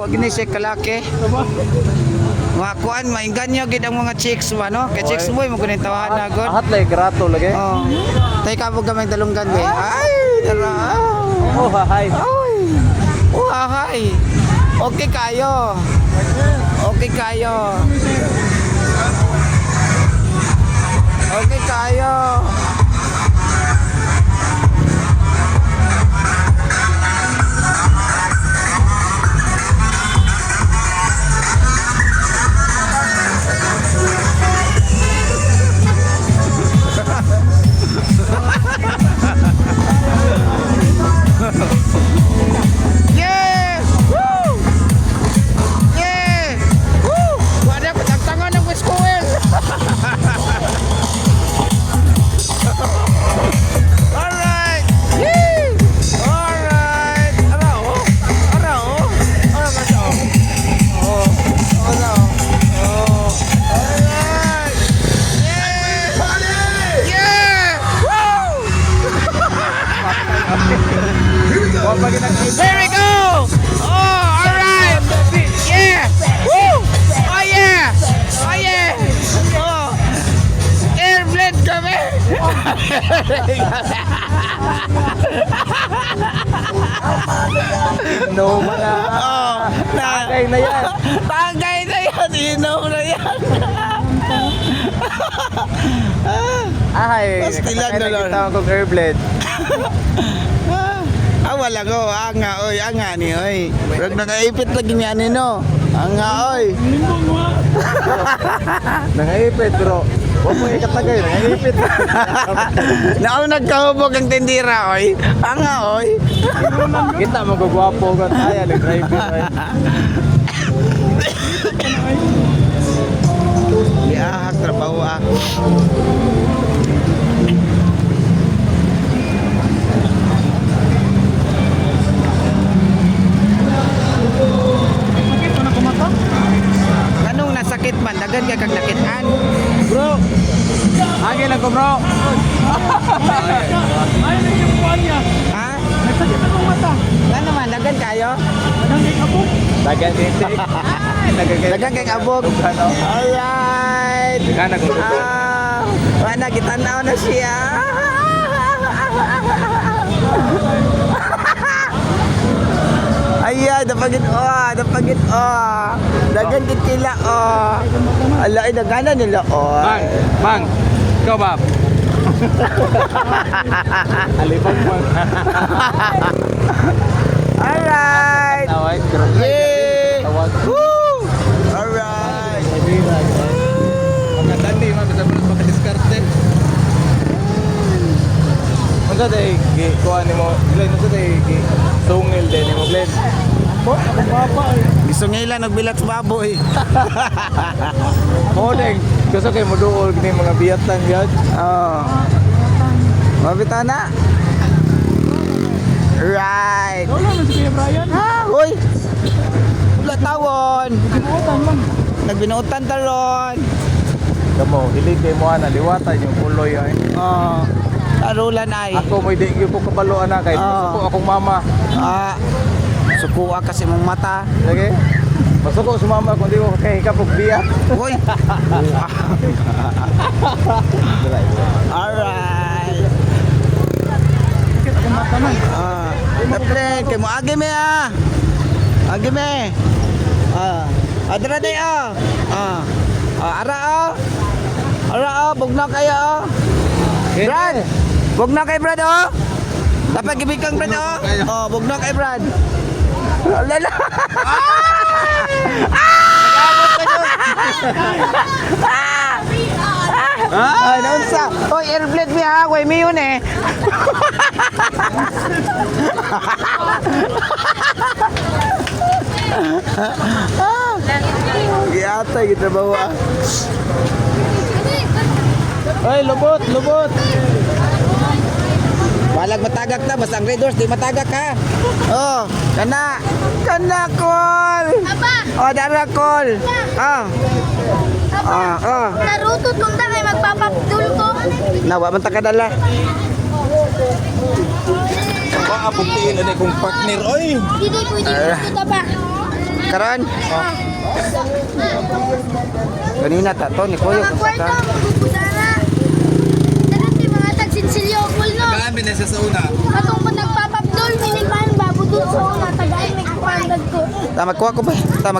wag ni siya kalaki. Mga kuan, mainganyo gid ang mga chicks ba, no? Kay chicks boy, mo kunin tawahan na god. Ahat lay grato lagi. Oh. Tay ka mo gamay dalunggan be. Ay, dara. Oh, hi. Ay. Oh, hi. Okay kayo. Okay kayo. Okay kayo. Yeah! Woo! Yeah! Woo! Wala pa tagtangan ng school. Alright! Yee! Alright! Ara oh! Ara oh! Ara ka siya oh! Ara oh! Alright! Yeah! Yeah! Woo! There we go! Oh, alright! Yeah! Woo! Oh yeah! Oh yeah! Oh! Airblade kami! No man na. Oh! Tagay na yan. Tagay na yan! Inom na yan! Ay, Pastilan na lang. Nakita ko airblade. Wala ko, anga oy, anga ni oy. Rag nakaipit lagi niya ni no. Anga oy. Nangaipit bro. Huwag mo ikatagay, nangaipit. Naaw nagkahubog ang tindira oy. Anga oy. Kita magagwapo ka tayo, nag-driver ay. Ya, trabaho ah. Ganong nasakit man, dagan kay kag nakitaan. Bro, agi lang ko bro. Ay, yung buwan niya. Ha? Nagsakit akong mata. Ano man, dagan kayo? Anong may kabog? Dagan tintik. Dagan kay kabog. Ano? Alright. Dagan ako. Wala gitanaw na siya. Ayan, dapagit dapagit dagan gid kila ala ay dagana nila Bang, bang. Ikaw ba? Alibag bang. Alright. Tawag, grabe. Yeah. Tawag. Woo! Alright. Magandang di, magandang makadiskarte. Masa day, kuha ni mo, Glenn, masa day, sungil din ni mo, Glenn. Po, ako papa eh. Gusto nila nagbilat sa baboy. Modeng, gusto kayo mo dool kini mga biyatan yan. Oh. Mabita na. Right. Wala na si Kuya Brian. Ha, hoy. Wala tawon. Kinuutan man. Nagbinuutan taron. Kamo, hilig kay mo ana, liwatan yung puloy ay. Oh. Tarulan ay. Ako mo di ko kabalo ana kay Ah. ko akong mama. Sukuha kasi mong mata. Sige. Masuko sa mama kung di ko kay kapog biya. Hoy. Alright. Sakit akong mata man. Daple, kay mo agi me ah. Agi me. Adra day ara Ara bugna kayo Brad. Bugna kay Brad Dapat gibikang Brad bugna kay Brad. Lala. Ay, naunsa. Oy, airblade mi ha. Way mi yun eh. Giyata, gitrabaho ah. Ay, lubot, lubot. Balag matagak na, basta ang Red Horse, di matagak ha. Oh, kana. Kana, call. Aba, Oh, dara, call. narutot kung ta kay magpapapdul ko. Nawa, man ta kadala. Paapugtiin na kong partner, oy. Hindi pwede dito ba? Karon, kanina ta to ni Kuya. Mga kwarto, magpupudana. Nanti mga tagsinsilyo, full no. Gabi na siya sa una. Katong kung nagpapapdol, minipan, babudol sa una, tagaan, may kapandad ko. Tama kuha ko ba? Tama